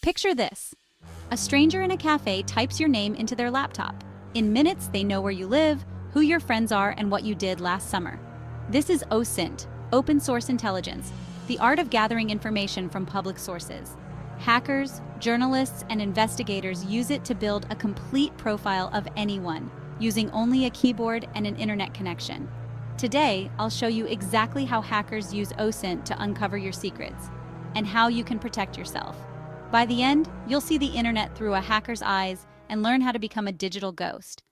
Picture this. A stranger in a cafe types your name into their laptop. In minutes, they know where you live, who your friends are, and what you did last summer. This is OSINT, open source intelligence, the art of gathering information from public sources. Hackers, journalists, and investigators use it to build a complete profile of anyone, using only a keyboard and an internet connection. Today, I'll show you exactly how hackers use OSINT to uncover your secrets, and how you can protect yourself. By the end, you'll see the internet through a hacker's eyes and learn how to become a digital ghost.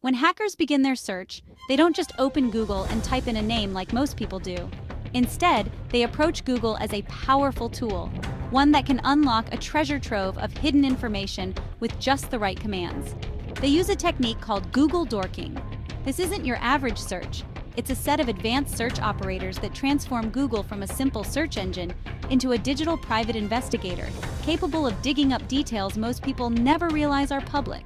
When hackers begin their search, they don't just open Google and type in a name like most people do. Instead, they approach Google as a powerful tool, one that can unlock a treasure trove of hidden information with just the right commands. They use a technique called Google dorking. This isn't your average search. It's a set of advanced search operators that transform Google from a simple search engine into a digital private investigator, capable of digging up details most people never realize are public.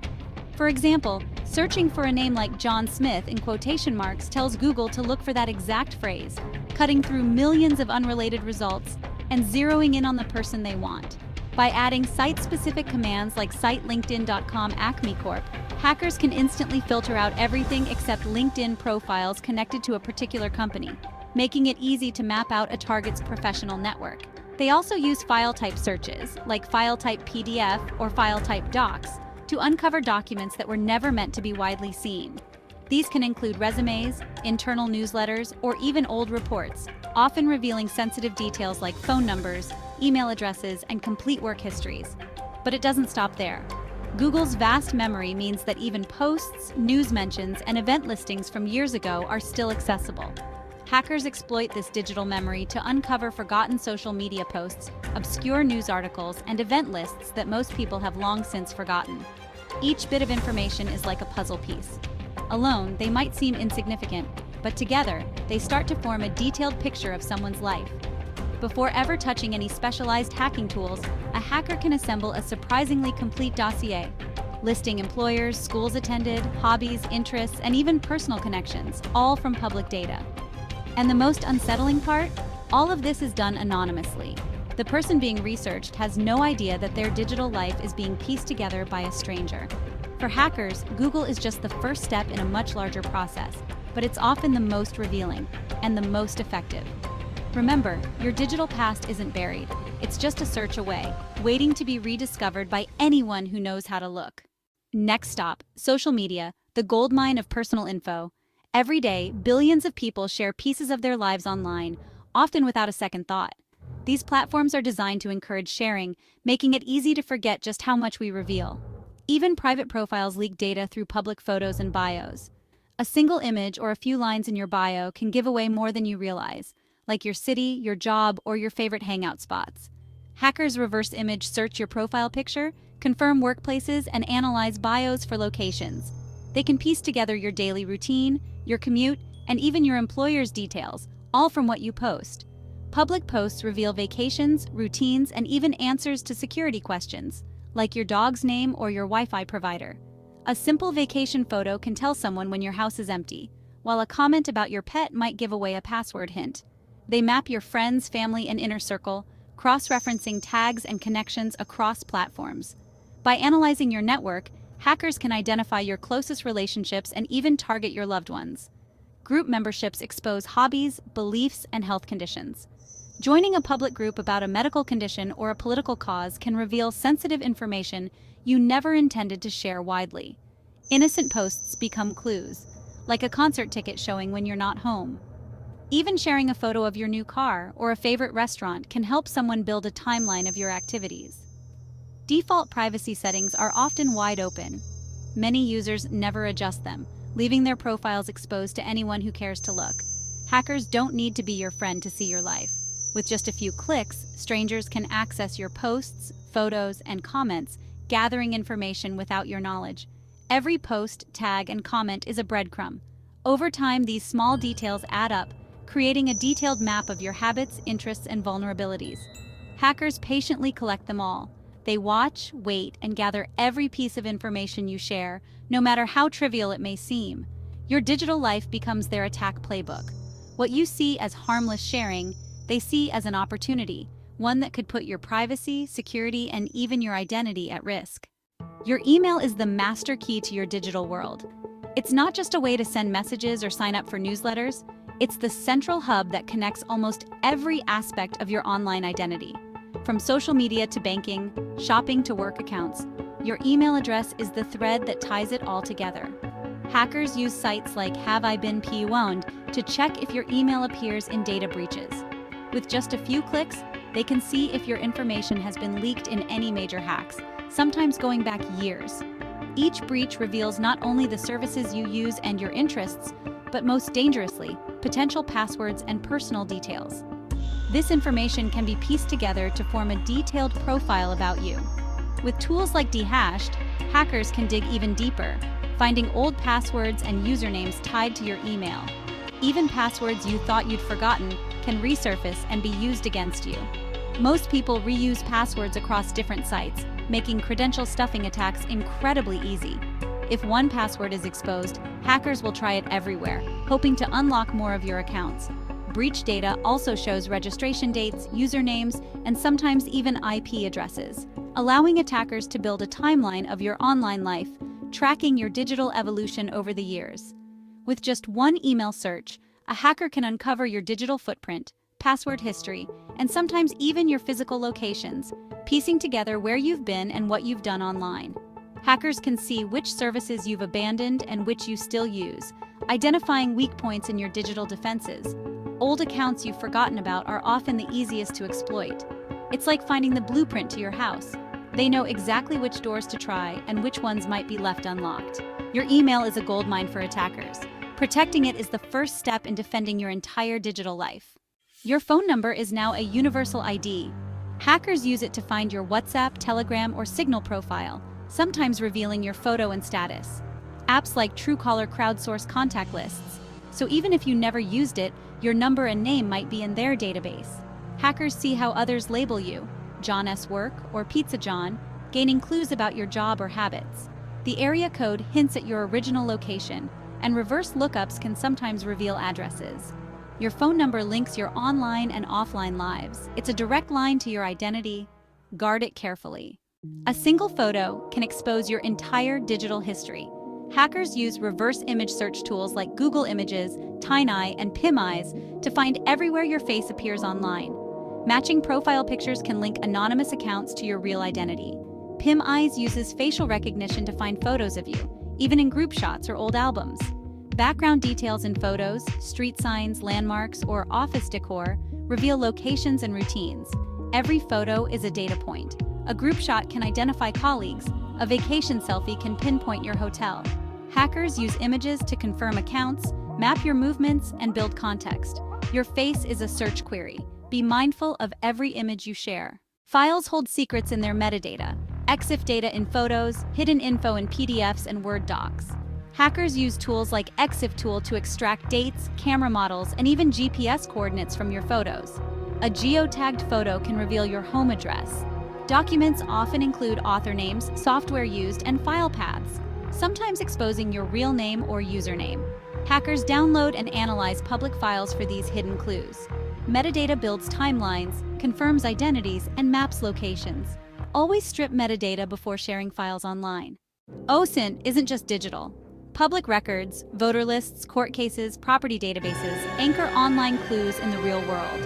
For example, searching for a name like John Smith in quotation marks tells Google to look for that exact phrase, cutting through millions of unrelated results and zeroing in on the person they want. By adding site-specific commands like sitelinkedin.com Acme Corp, hackers can instantly filter out everything except LinkedIn profiles connected to a particular company, making it easy to map out a target's professional network. They also use file type searches, like file type PDF or file type docs, to uncover documents that were never meant to be widely seen. These can include resumes, internal newsletters, or even old reports, often revealing sensitive details like phone numbers, email addresses, and complete work histories. But it doesn't stop there. Google's vast memory means that even posts, news mentions, and event listings from years ago are still accessible. Hackers exploit this digital memory to uncover forgotten social media posts, obscure news articles, and event lists that most people have long since forgotten. Each bit of information is like a puzzle piece. Alone, they might seem insignificant, but together, they start to form a detailed picture of someone's life. Before ever touching any specialized hacking tools, a hacker can assemble a surprisingly complete dossier, listing employers, schools attended, hobbies, interests, and even personal connections, all from public data. And the most unsettling part? All of this is done anonymously. The person being researched has no idea that their digital life is being pieced together by a stranger. For hackers, Google is just the first step in a much larger process, but it's often the most revealing and the most effective. Remember, your digital past isn't buried. It's just a search away, waiting to be rediscovered by anyone who knows how to look. Next stop, social media, the goldmine of personal info. Every day, billions of people share pieces of their lives online, often without a second thought. These platforms are designed to encourage sharing, making it easy to forget just how much we reveal. Even private profiles leak data through public photos and bios. A single image or a few lines in your bio can give away more than you realize, like your city, your job, or your favorite hangout spots. Hackers reverse image search your profile picture, confirm workplaces, and analyze bios for locations. They can piece together your daily routine, your commute, and even your employer's details, all from what you post. Public posts reveal vacations, routines, and even answers to security questions, like your dog's name or your Wi-Fi provider. A simple vacation photo can tell someone when your house is empty, while a comment about your pet might give away a password hint. They map your friends, family, and inner circle, cross-referencing tags and connections across platforms. By analyzing your network, hackers can identify your closest relationships and even target your loved ones. Group memberships expose hobbies, beliefs, and health conditions. Joining a public group about a medical condition or a political cause can reveal sensitive information you never intended to share widely. Innocent posts become clues, like a concert ticket showing when you're not home. Even sharing a photo of your new car or a favorite restaurant can help someone build a timeline of your activities. Default privacy settings are often wide open. Many users never adjust them, leaving their profiles exposed to anyone who cares to look. Hackers don't need to be your friend to see your life. With just a few clicks, strangers can access your posts, photos, and comments, gathering information without your knowledge. Every post, tag, and comment is a breadcrumb. Over time, these small details add up, creating a detailed map of your habits, interests, and vulnerabilities. Hackers patiently collect them all. They watch, wait, and gather every piece of information you share, no matter how trivial it may seem. Your digital life becomes their attack playbook. What you see as harmless sharing, they see as an opportunity, one that could put your privacy, security, and even your identity at risk. Your email is the master key to your digital world. It's not just a way to send messages or sign up for newsletters, it's the central hub that connects almost every aspect of your online identity. From social media to banking, shopping to work accounts, your email address is the thread that ties it all together. Hackers use sites like Have I Been Pwned to check if your email appears in data breaches. With just a few clicks, they can see if your information has been leaked in any major hacks, sometimes going back years. Each breach reveals not only the services you use and your interests, but most dangerously, potential passwords and personal details. This information can be pieced together to form a detailed profile about you. With tools like Dehashed, hackers can dig even deeper, finding old passwords and usernames tied to your email. Even passwords you thought you'd forgotten can resurface and be used against you. Most people reuse passwords across different sites, making credential stuffing attacks incredibly easy. If one password is exposed, hackers will try it everywhere, hoping to unlock more of your accounts. Breach data also shows registration dates, usernames, and sometimes even IP addresses, allowing attackers to build a timeline of your online life, tracking your digital evolution over the years. With just one email search, a hacker can uncover your digital footprint, password history, and sometimes even your physical locations, piecing together where you've been and what you've done online. Hackers can see which services you've abandoned and which you still use, identifying weak points in your digital defenses. Old accounts you've forgotten about are often the easiest to exploit. It's like finding the blueprint to your house. They know exactly which doors to try and which ones might be left unlocked. Your email is a goldmine for attackers. Protecting it is the first step in defending your entire digital life. Your phone number is now a universal ID. Hackers use it to find your WhatsApp, Telegram, or Signal profile, sometimes revealing your photo and status. Apps like Truecaller crowdsource contact lists, so even if you never used it, your number and name might be in their database. Hackers see how others label you, John S. Work or Pizza John, gaining clues about your job or habits. The area code hints at your original location, and reverse lookups can sometimes reveal addresses. Your phone number links your online and offline lives. It's a direct line to your identity. Guard it carefully. A single photo can expose your entire digital history. Hackers use reverse image search tools like Google Images, TinyEye, and PimEyes to find everywhere your face appears online. Matching profile pictures can link anonymous accounts to your real identity. PimEyes uses facial recognition to find photos of you, even in group shots or old albums. Background details in photos, street signs, landmarks, or office decor reveal locations and routines. Every photo is a data point. A group shot can identify colleagues. A vacation selfie can pinpoint your hotel. Hackers use images to confirm accounts, map your movements, and build context. Your face is a search query. Be mindful of every image you share. Files hold secrets in their metadata. EXIF data in photos, hidden info in PDFs and Word docs. Hackers use tools like EXIF tool to extract dates, camera models, and even GPS coordinates from your photos. A geotagged photo can reveal your home address. Documents often include author names, software used, and file paths, sometimes exposing your real name or username. Hackers download and analyze public files for these hidden clues. Metadata builds timelines, confirms identities, and maps locations. Always strip metadata before sharing files online. OSINT isn't just digital. Public records, voter lists, court cases, property databases anchor online clues in the real world.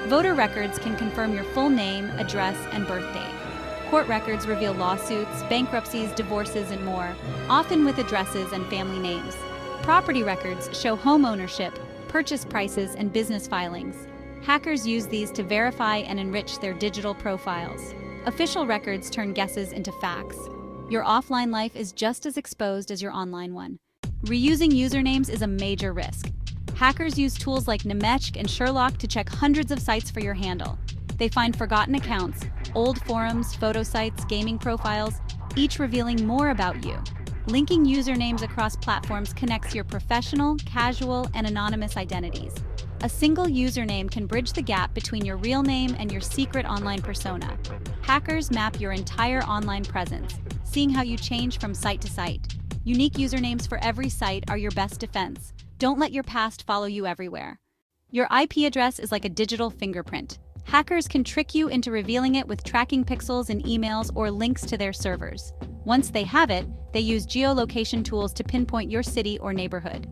Voter records can confirm your full name, address, and birth date. Court records reveal lawsuits, bankruptcies, divorces, and more, often with addresses and family names. Property records show home ownership, purchase prices, and business filings. Hackers use these to verify and enrich their digital profiles. Official records turn guesses into facts. Your offline life is just as exposed as your online one. Reusing usernames is a major risk. Hackers use tools like Nemechk and Sherlock to check hundreds of sites for your handle. They find forgotten accounts, old forums, photo sites, gaming profiles, each revealing more about you. Linking usernames across platforms connects your professional, casual, and anonymous identities. A single username can bridge the gap between your real name and your secret online persona. Hackers map your entire online presence, seeing how you change from site to site. Unique usernames for every site are your best defense. Don't let your past follow you everywhere. Your IP address is like a digital fingerprint. Hackers can trick you into revealing it with tracking pixels in emails or links to their servers. Once they have it, they use geolocation tools to pinpoint your city or neighborhood.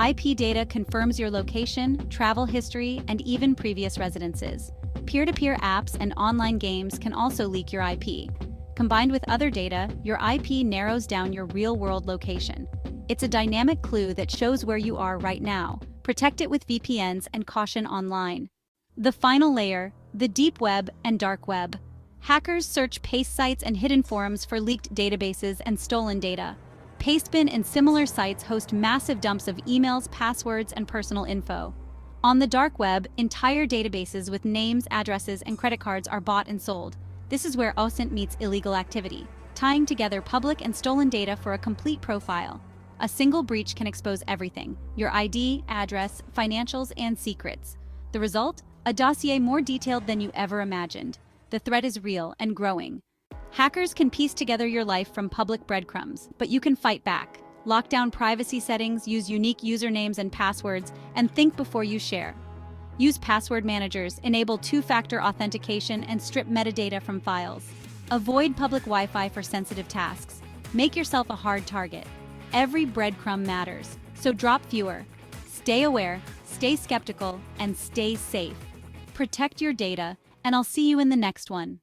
IP data confirms your location, travel history, and even previous residences. Peer-to-peer apps and online games can also leak your IP. Combined with other data, your IP narrows down your real-world location. It's a dynamic clue that shows where you are right now. Protect it with VPNs and caution online. The final layer, the deep web and dark web. Hackers search paste sites and hidden forums for leaked databases and stolen data. Pastebin and similar sites host massive dumps of emails, passwords, and personal info. On the dark web, entire databases with names, addresses, and credit cards are bought and sold. This is where OSINT meets illegal activity, tying together public and stolen data for a complete profile. A single breach can expose everything: your ID, address, financials, and secrets. The result? A dossier more detailed than you ever imagined. The threat is real and growing. Hackers can piece together your life from public breadcrumbs, but you can fight back. Lock down privacy settings, use unique usernames and passwords, and think before you share. Use password managers, enable two-factor authentication, and strip metadata from files. Avoid public Wi-Fi for sensitive tasks. Make yourself a hard target. Every breadcrumb matters, so drop fewer. Stay aware, stay skeptical, and stay safe. Protect your data, and I'll see you in the next one.